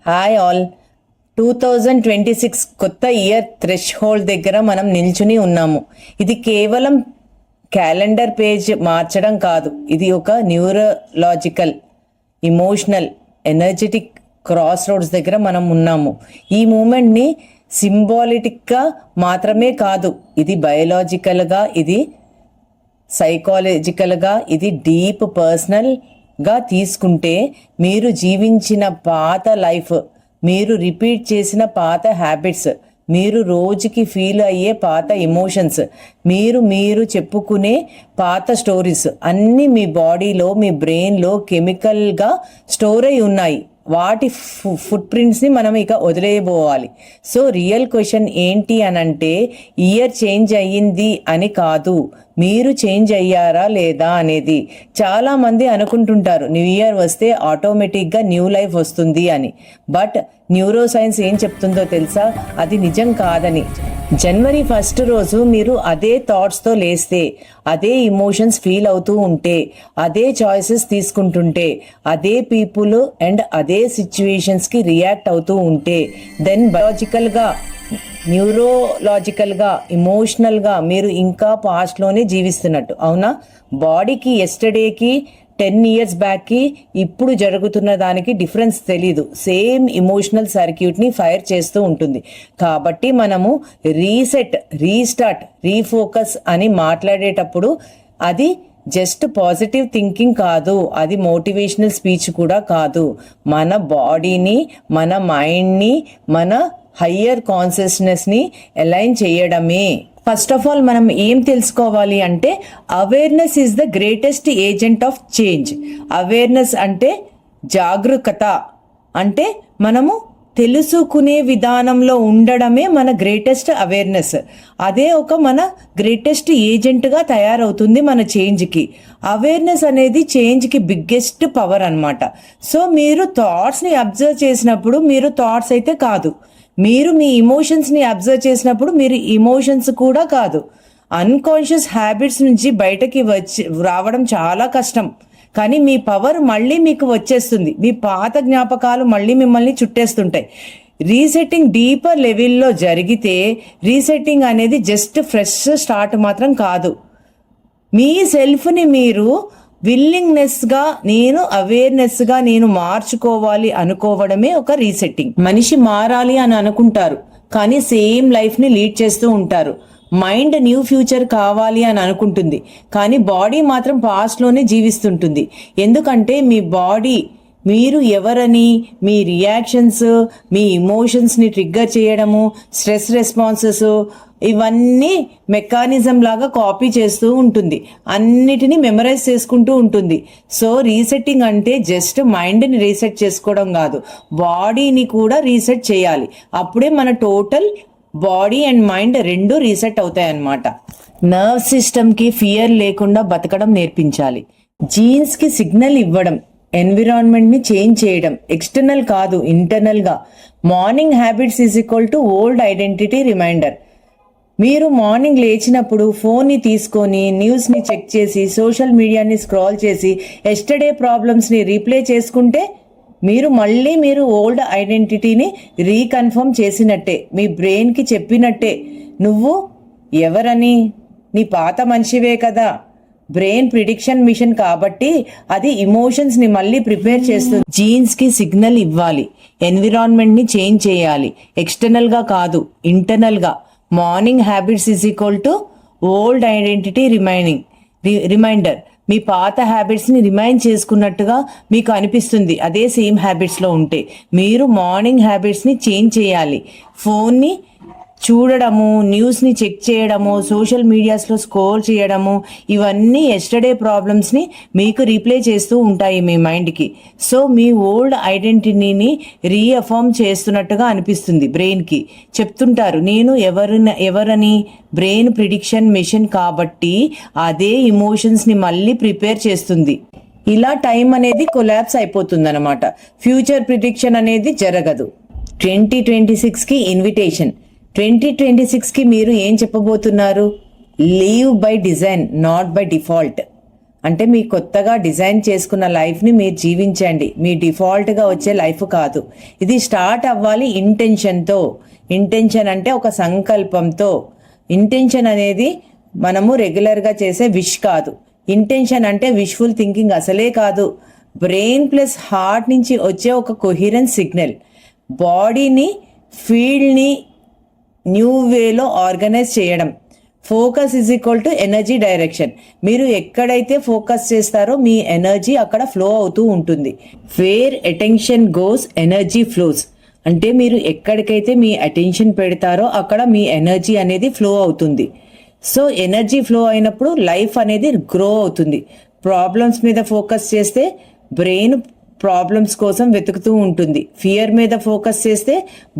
Hi all. 2026 కొత్త year thresh hold దగ్గర మనం నిల్చుని ఉన్నాము. ఇది కేవలం క్యాలెండర్ పేజ్ మార్చడం కాదు, ఇది ఒక neurological, emotional, energetic cross roads దగ్గర మనం ఉన్నాము. ఈ మూమెంట్ని సింబాలిటిక్గా మాత్రమే కాదు, ఇది బయోలాజికల్గా, ఇది సైకాలజికల్గా, ఇది డీప్ పర్సనల్గా తీసుకుంటే మీరు జీవించిన పాత లైఫ్, మీరు రిపీట్ చేసిన పాత హ్యాబిట్స్, మీరు రోజుకి ఫీల్ అయ్యే పాత ఎమోషన్స్, మీరు చెప్పుకునే పాత స్టోరీస్ అన్నీ మీ బాడీలో, మీ బ్రెయిన్లో కెమికల్గా స్టోర్ అయి ఉన్నాయి. వాటి ఫుట్ ప్రింట్స్ని మనం ఇక వదిలేయబోవాలి. సో రియల్ క్వశ్చన్ ఏంటి అనంటే, ఇయర్ చేంజ్ అయ్యింది అని కాదు, మీరు చేంజ్ అయ్యారా లేదా అనేది. చాలామంది అనుకుంటుంటారు న్యూ ఇయర్ వస్తే ఆటోమేటిక్గా న్యూ లైఫ్ వస్తుంది అని. బట్ న్యూరో సైన్స్ ఏం చెప్తుందో తెలుసా? అది నిజం కాదని. జనవరి 1 రోజు మీరు అదే థాట్స్తో లేస్తే, అదే ఇమోషన్స్ ఫీల్ అవుతూ ఉంటే, అదే చాయిసెస్ తీసుకుంటుంటే, అదే పీపుల్ అండ్ అదే సిచ్యువేషన్స్కి రియాక్ట్ అవుతూ ఉంటే, దెన్ బయాలజికల్గా, న్యూరోలాజికల్గా, ఇమోషనల్గా మీరు ఇంకా పాస్ట్లోనే జీవిస్తున్నట్టు. అవునా? బాడీకి ఎస్టర్డేకి 10 years బ్యాక్కి ఇప్పుడు జరుగుతున్న దానికి డిఫరెన్స్ తెలీదు. సేమ్ ఇమోషనల్ సర్క్యూట్ని ఫైర్ చేస్తూ ఉంటుంది. కాబట్టి మనము రీసెట్, రీస్టార్ట్, రీఫోకస్ అని మాట్లాడేటప్పుడు అది జస్ట్ పాజిటివ్ థింకింగ్ కాదు, అది మోటివేషనల్ స్పీచ్ కూడా కాదు. మన బాడీని, మన మైండ్ని, మన హయ్యర్ కాన్షియస్నెస్ని అలైన్ చేయడమే. ఫస్ట్ ఆఫ్ ఆల్ మనం ఏం తెలుసుకోవాలి అంటే, awareness is the greatest agent of change. Awareness అంటే జాగరూకత, అంటే మనము తెలుసుకునే విధానంలో ఉండడమే మన గ్రేటెస్ట్ అవేర్నెస్. అదే ఒక మన గ్రేటెస్ట్ ఏజెంట్గా తయారవుతుంది మన చేంజ్కి. అవేర్నెస్ అనేది చేంజ్కి బిగ్గెస్ట్ పవర్ అన్నమాట. సో మీరు థాట్స్ని అబ్జర్వ్ చేసినప్పుడు మీరు థాట్స్ అయితే కాదు, మీరు మీ ఇమోషన్స్ని అబ్జర్వ్ చేసినప్పుడు మీరు ఇమోషన్స్ కూడా కాదు. అన్కాన్షియస్ హ్యాబిట్స్ నుంచి బయటకి రావడం చాలా కష్టం, కానీ మీ పవర్ మళ్ళీ మీకు వచ్చేస్తుంది. మీ పాత జ్ఞాపకాలు మళ్ళీ మిమ్మల్ని చుట్టేస్తుంటాయి. రీసెట్టింగ్ డీపర్ లెవెల్లో జరిగితే, రీసెట్టింగ్ అనేది జస్ట్ ఫ్రెష్ స్టార్ట్ మాత్రం కాదు. మీ సెల్ఫ్ని మీరు విల్లింగ్నెస్గా, నేను అవేర్నెస్గా నేను మార్చుకోవాలి అనుకోవడమే ఒక రీసెట్టింగ్. మనిషి మారాలి అని అనుకుంటారు, కానీ సేమ్ లైఫ్ని లీడ్ చేస్తూ ఉంటారు. మైండ్ న్యూ ఫ్యూచర్ కావాలి అని అనుకుంటుంది, కానీ బాడీ మాత్రం పాస్ట్లోనే జీవిస్తుంటుంది. ఎందుకంటే మీ బాడీ, మీరు ఎవరని, మీ రియాక్షన్స్, మీ ఇమోషన్స్ని ట్రిగ్గర్ చేయడము, స్ట్రెస్ రెస్పాన్సెస్, ఇవన్నీ మెకానిజం లాగా కాపీ చేస్తూ ఉంటుంది, అన్నిటినీ మెమరైజ్ చేసుకుంటూ ఉంటుంది. సో రీసెట్టింగ్ అంటే జస్ట్ మైండ్ని రీసెట్ చేసుకోవడం కాదు, బాడీని కూడా రీసెట్ చేయాలి. అప్పుడే మన టోటల్ బాడీ అండ్ మైండ్ రెండు రీసెట్ అవుతాయి అన్నమాట. నర్వ్ సిస్టమ్కి ఫియర్ లేకుండా బతకడం నేర్పించాలి. జీన్స్కి సిగ్నల్ ఇవ్వడం, ఎన్విరాన్మెంట్ని చేంజ్ చేయడం, ఎక్స్టర్నల్ కాదు, ఇంటర్నల్గా. Morning habits is equal to old identity reminder. మీరు మార్నింగ్ లేచినప్పుడు ఫోన్ని తీసుకొని న్యూస్ని చెక్ చేసి, సోషల్ మీడియాని స్క్రాల్ చేసి, ఎస్టర్డే ప్రాబ్లమ్స్ని రీప్లే చేసుకుంటే మీరు ఓల్డ్ ఐడెంటిటీని రీకన్ఫర్మ్ చేసినట్టే, మీ బ్రెయిన్కి చెప్పినట్టే. నువ్వు ఎవరని, నీ పాత మనిషివే కదా. బ్రెయిన్ ప్రిడిక్షన్ మిషన్ కాబట్టి అది ఇమోషన్స్ని మళ్ళీ ప్రిపేర్ చేస్తుంది. జీన్స్కి సిగ్నల్ ఇవ్వాలి, ఎన్విరాన్మెంట్ని చేంజ్ చేయాలి, ఎక్స్టర్నల్గా కాదు, ఇంటర్నల్గా. Morning habits is equal to old identity reminder. మీ పాత హ్యాబిట్స్ని రిమైండ్ చేసుకున్నట్టుగా మీకు అనిపిస్తుంది అదే సేమ్ హ్యాబిట్స్లో ఉంటే. మీరు మార్నింగ్ హ్యాబిట్స్ని చేంజ్ చేయాలి. ఫోన్ని చూడడము, న్యూస్ని చెక్ చేయడము, సోషల్ మీడియాస్లో స్క్రోల్ చేయడము, ఇవన్నీ ఎస్టర్డే ప్రాబ్లమ్స్ని మీకు రీప్లే చేస్తూ ఉంటాయి మీ మైండ్కి. సో మీ ఓల్డ్ ఐడెంటిటీని రీఅఫర్మ్ చేస్తున్నట్టుగా అనిపిస్తుంది బ్రెయిన్కి. చెప్తుంటారు నేను ఎవరని. బ్రెయిన్ ప్రిడిక్షన్ మెషిన్ కాబట్టి అదే ఇమోషన్స్ని మళ్ళీ ప్రిపేర్ చేస్తుంది. ఇలా టైం అనేది కొలాప్స్ అయిపోతుంది అన్నమాట. ఫ్యూచర్ ప్రిడిక్షన్ అనేది జరగదు. 2026కి ఇన్విటేషన్. 2026కి మీరు ఏం చెప్పబోతున్నారు? Live by design, not by default. అంటే మీ కొత్తగా డిజైన్ చేసుకున్న లైఫ్ని మీరు జీవించండి, మీ డిఫాల్ట్గా వచ్చే లైఫ్ కాదు. ఇది స్టార్ట్ అవ్వాలి ఇంటెన్షన్తో. ఇంటెన్షన్ అంటే ఒక సంకల్పంతో. ఇంటెన్షన్ అనేది మనము రెగ్యులర్గా చేసే విష్ కాదు. ఇంటెన్షన్ అంటే విష్ఫుల్ థింకింగ్ అసలే కాదు. బ్రెయిన్ ప్లస్ హార్ట్ నుంచి వచ్చే ఒక కొహిరెన్స్ సిగ్నల్. బాడీని, ఫీల్డ్ని న్యూ వేలో ఆర్గనైజ్ చేయడం. Focus is equal to energy direction. మీరు ఎక్కడైతే ఫోకస్ చేస్తారో మీ ఎనర్జీ అక్కడ ఫ్లో అవుతూ ఉంటుంది. Where attention goes energy flows. అంటే మీరు ఎక్కడికైతే మీ అటెన్షన్ పెడతారో అక్కడ మీ ఎనర్జీ అనేది ఫ్లో అవుతుంది. సో ఎనర్జీ ఫ్లో అయినప్పుడు లైఫ్ అనేది గ్రో అవుతుంది. ప్రాబ్లమ్స్ మీద ఫోకస్ చేస్తే బ్రెయిన్ ప్రాబ్లమ్స్ కోసం వెతుకుతూ ఉంటుంది. ఫియర్ మీద ఫోకస్ చేస్తే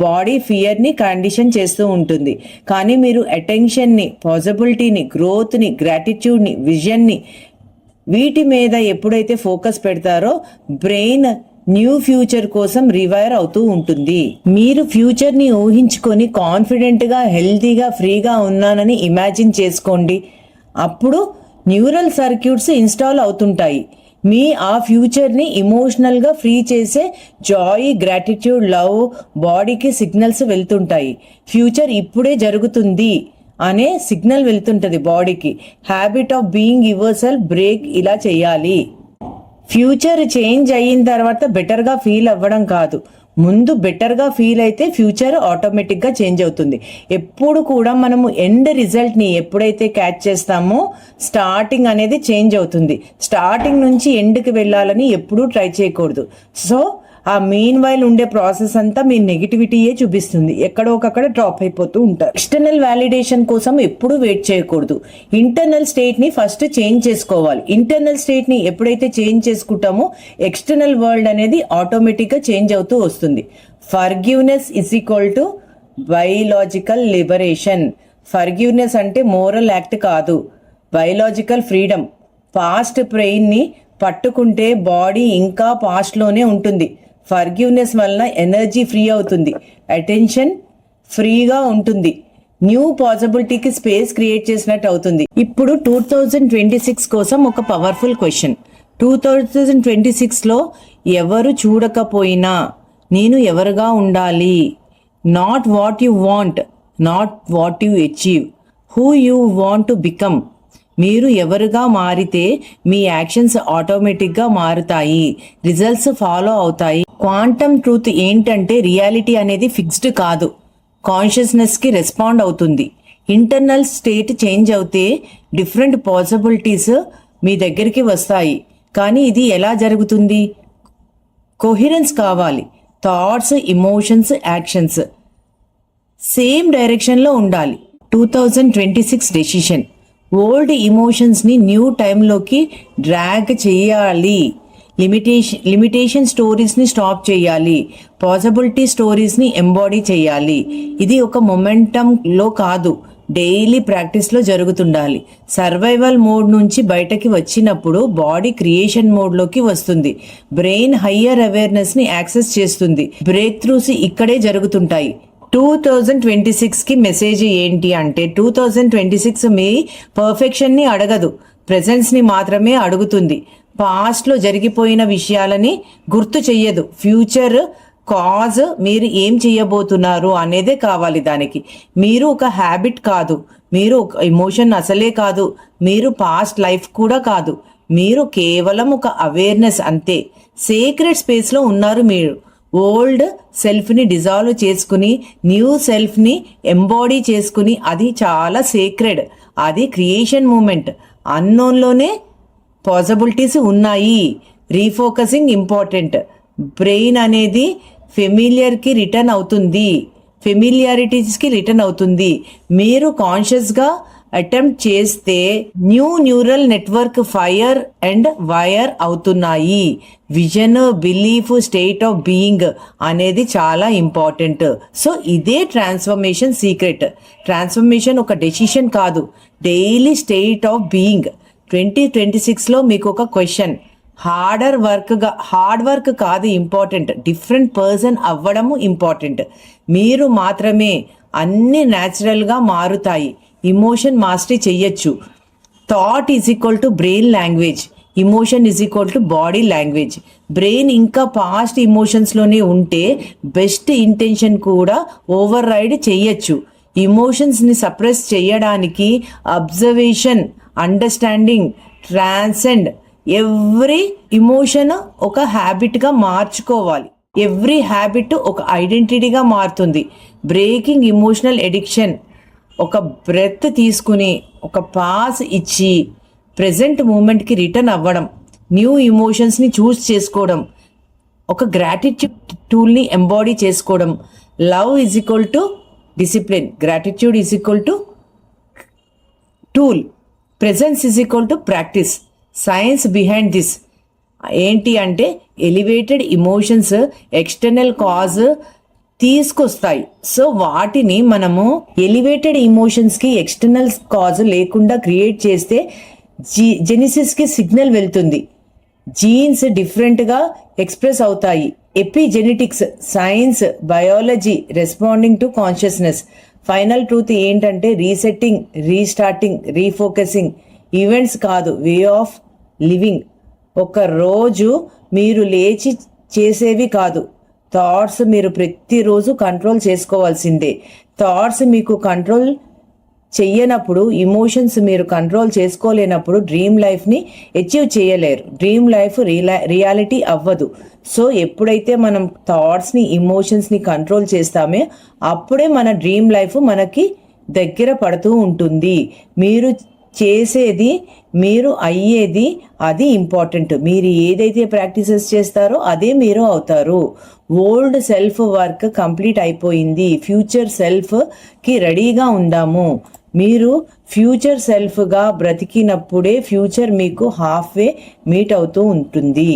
బాడీ ఫియర్ని కండిషన్ చేస్తూ ఉంటుంది. కానీ మీరు అటెన్షన్ని, పాసిబిలిటీని, గ్రోత్ని, గ్రాటిట్యూడ్ని, విజన్ని వీటి మీద ఎప్పుడైతే ఫోకస్ పెడతారో బ్రెయిన్ న్యూ ఫ్యూచర్ కోసం రివైర్ అవుతూ ఉంటుంది. మీరు ఫ్యూచర్ని ఊహించుకొని కాన్ఫిడెంట్గా, హెల్తీగా, ఫ్రీగా ఉన్నానని ఇమాజిన్ చేసుకోండి. అప్పుడు న్యూరల్ సర్క్యూట్స్ ఇన్స్టాల్ అవుతుంటాయి. మీ ఆ ఫ్యూచర్ని ఇమోషనల్గా ఫ్రీ చేసే జాయ్, గ్రాటిట్యూడ్, లవ్ బాడీకి సిగ్నల్స్ వెళ్తుంటాయి. ఫ్యూచర్ ఇప్పుడే జరుగుతుంది అనే సిగ్నల్ వెళ్తుంటుంది బాడీకి. Habit of being your self break ఇలా చేయాలి. ఫ్యూచర్ చేంజ్ అయిన తర్వాత బెటర్గా ఫీల్ అవ్వడం కాదు, ముందు బెటర్గా ఫీల్ అయితే ఫ్యూచర్ ఆటోమేటిక్గా చేంజ్ అవుతుంది. ఎప్పుడు కూడా మనము ఎండ్ రిజల్ట్ని ఎప్పుడైతే క్యాచ్ చేస్తామో స్టార్టింగ్ అనేది చేంజ్ అవుతుంది. స్టార్టింగ్ నుంచి ఎండ్కి వెళ్ళాలని ఎప్పుడూ ట్రై చేయకూడదు. సో ఆ మీన్ వైల్ ఉండే ప్రాసెస్ అంతా మీ నెగిటివిటీయే చూపిస్తుంది. ఎక్కడోకక్కడ డ్రాప్ అయిపోతూ ఉంటారు. ఎక్స్టర్నల్ వ్యాలిడేషన్ కోసం ఎప్పుడూ వెయిట్ చేయకూడదు. ఇంటర్నల్ స్టేట్ని ఫస్ట్ చేంజ్ చేసుకోవాలి. ఇంటర్నల్ స్టేట్ని ఎప్పుడైతే చేంజ్ చేసుకుంటామో ఎక్స్టర్నల్ వరల్డ్ అనేది ఆటోమేటిక్గా చేంజ్ అవుతూ వస్తుంది. Forgiveness is equal to biological liberation. Forgiveness అంటే మోరల్ యాక్ట్ కాదు, బయలాజికల్ ఫ్రీడమ్. పాస్ట్ పెయిన్ని పట్టుకుంటే బాడీ ఇంకా పాస్ట్లోనే ఉంటుంది. ఫర్గివ్నెస్ వలన ఎనర్జీ ఫ్రీ అవుతుంది, అటెన్షన్ ఫ్రీగా ఉంటుంది, న్యూ పాసిబిలిటీకి స్పేస్ క్రియేట్ చేసినట్టు అవుతుంది. ఇప్పుడు 2026 కోసం ఒక పవర్ఫుల్ క్వశ్చన్. 2026లో ఎవరు చూడకపోయినా నేను ఎవరుగా ఉండాలి? Not what you want, not what you achieve, who you want to become. మీరు ఎవరుగా మారితే మీ యాక్షన్స్ ఆటోమేటిక్గా మారుతాయి, రిజల్ట్స్ ఫాలో అవుతాయి. క్వాంటమ్ ట్రూత్ ఏంటంటే రియాలిటీ అనేది ఫిక్స్డ్ కాదు, కాన్షియస్నెస్కి రెస్పాండ్ అవుతుంది. ఇంటర్నల్ స్టేట్ చేంజ్ అవుతే డిఫరెంట్ పాసిబిలిటీస్ మీ దగ్గరికి వస్తాయి. కానీ ఇది ఎలా జరుగుతుంది? కోహిరెన్స్ కావాలి. థాట్స్, ఎమోషన్స్, యాక్షన్స్ సేమ్ డైరెక్షన్లో ఉండాలి. 2026 డెసిషన్. ఓల్డ్ ఎమోషన్స్ని న్యూ టైంలోకి డ్రాగ్ చేయాలి. లిమిటేషన్ స్టోరీస్ని స్టాప్ చేయాలి. పాసిబిలిటీ స్టోరీస్ని ఎంబాడీ చేయాలి. ఇది ఒక మొమెంటంలో కాదు, డైలీ ప్రాక్టీస్లో జరుగుతుండాలి. సర్వైవల్ మోడ్ నుంచి బయటకి వచ్చినప్పుడు బాడీ క్రియేషన్ మోడ్లోకి వస్తుంది. బ్రెయిన్ హయ్యర్ అవేర్నెస్ని యాక్సెస్ చేస్తుంది. బ్రేక్ త్రూస్ ఇక్కడే జరుగుతుంటాయి. 2026కి మెసేజ్ ఏంటి అంటే 2026 మీ పర్ఫెక్షన్ని అడగదు, ప్రెజెన్స్ని మాత్రమే అడుగుతుంది. పాస్ట్లో జరిగిపోయిన విషయాలని గుర్తు చెయ్యదు. ఫ్యూచర్ కాజ్ మీరు ఏం చేయబోతున్నారు అనేదే కావాలి దానికి. మీరు ఒక హ్యాబిట్ కాదు, మీరు ఒక ఎమోషన్ అసలే కాదు, మీరు పాస్ట్ లైఫ్ కూడా కాదు, మీరు కేవలం ఒక అవేర్నెస్ అంతే. సీక్రెట్ స్పేస్లో ఉన్నారు మీరు. ఓల్డ్ సెల్ఫ్ని డిజాల్వ్ చేసుకుని న్యూ సెల్ఫ్ని ఎంబాడీ చేసుకుని అది చాలా సీక్రెడ్. అది క్రియేషన్ మూమెంట్. అన్నోన్లోనే పాసిబిలిటీస్ ఉన్నాయి. రీఫోకసింగ్ ఇంపార్టెంట్. బ్రెయిన్ అనేది ఫెమిలియర్కి రిటర్న్ అవుతుంది, ఫెమిలియారిటీస్కి రిటర్న్ అవుతుంది. మీరు కాన్షియస్గా అటెంప్ట్ చేస్తే new neural network fire and wire అవుతున్నాయి. Vision, belief, state of being అనేది చాలా ఇంపార్టెంట్. సో ఇదే ట్రాన్స్ఫర్మేషన్ సీక్రెట్. ట్రాన్స్ఫర్మేషన్ ఒక డెసిషన్ కాదు, డైలీ స్టేట్ ఆఫ్ బీయింగ్. 2026లో మీకు ఒక క్వశ్చన్. హార్డ్ వర్క్ కాదు ఇంపార్టెంట్, డిఫరెంట్ పర్సన్ అవ్వడము ఇంపార్టెంట్. మీరు మాత్రమే అన్ని న్యాచురల్గా మారుతాయి. ఇమోషన్ మాస్టరీ చెయ్యొచ్చు. Thought is equal to brain language. Emotion is equal to body language. Brain ఇంకా పాస్ట్ ఇమోషన్స్లోనే ఉంటే బెస్ట్ ఇంటెన్షన్ కూడా ఓవర్ రైడ్ చెయ్యొచ్చు. ఇమోషన్స్ని సప్రెస్ చేయడానికి observation, understanding, transcend every emotion ఒక హ్యాబిట్గా మార్చుకోవాలి. ఎవ్రీ హ్యాబిట్ ఒక ఐడెంటిటీగా మారుతుంది. బ్రేకింగ్ ఇమోషనల్ ఎడిక్షన్, ఒక బ్రెత్ తీసుకుని ఒక పాస్ ఇచ్చి ప్రెజెంట్ మూమెంట్కి రిటర్న్ అవ్వడం, న్యూ ఇమోషన్స్ని చూస్ చేసుకోవడం, ఒక గ్రాటిట్యూడ్ టూల్ని ఎంబాడీ చేసుకోవడం. Love is equal to discipline, gratitude is equal to tool, presence is equal to practice. Science behind this ఏంటి అంటే ఎలివేటెడ్ ఇమోషన్స్ ఎక్స్టర్నల్ కాజ్ తీసుకొస్తాయి. సో వాటిని మనము ఎలివేటెడ్ ఇమోషన్స్కి ఎక్స్టర్నల్ కాజ్ లేకుండా క్రియేట్ చేస్తే జెనిసిస్కి సిగ్నల్ వెళ్తుంది. జీన్స్ డిఫరెంట్గా ఎక్స్ప్రెస్ అవుతాయి. Epigenetics, science, biology responding to consciousness. Final truth ఏంటంటే రీసెట్టింగ్, రీస్టార్టింగ్, రీఫోకసింగ్ ఈవెంట్స్ కాదు, వే ఆఫ్ లివింగ్. ఒక రోజు మీరు లేచి చేసేవి కాదు, థాట్స్ మీరు ప్రతిరోజు కంట్రోల్ చేసుకోవాల్సిందే. థాట్స్ మీకు కంట్రోల్ చెయ్యనప్పుడు, ఇమోషన్స్ మీరు కంట్రోల్ చేసుకోలేనప్పుడు డ్రీమ్ లైఫ్ని అచీవ్ చేయలేరు. డ్రీమ్ లైఫ్ రియాలిటీ అవ్వదు. సో ఎప్పుడైతే మనం థాట్స్ని, ఇమోషన్స్ని కంట్రోల్ చేస్తామో అప్పుడే మన డ్రీమ్ లైఫ్ మనకి దగ్గర పడుతూ ఉంటుంది. మీరు చేసేది, మీరు అయ్యేది, అది ఇంపార్టెంట్. మీరు ఏదైతే ప్రాక్టీసెస్ చేస్తారో అదే మీరు అవుతారు. ఓల్డ్ సెల్ఫ్ వర్క్ కంప్లీట్ అయిపోయింది. ఫ్యూచర్ సెల్ఫ్కి రెడీగా ఉందాము. మీరు ఫ్యూచర్ సెల్ఫ్గా బ్రతికినప్పుడే ఫ్యూచర్ మీకు హాఫ్ వే మీట్ అవుతూ ఉంటుంది.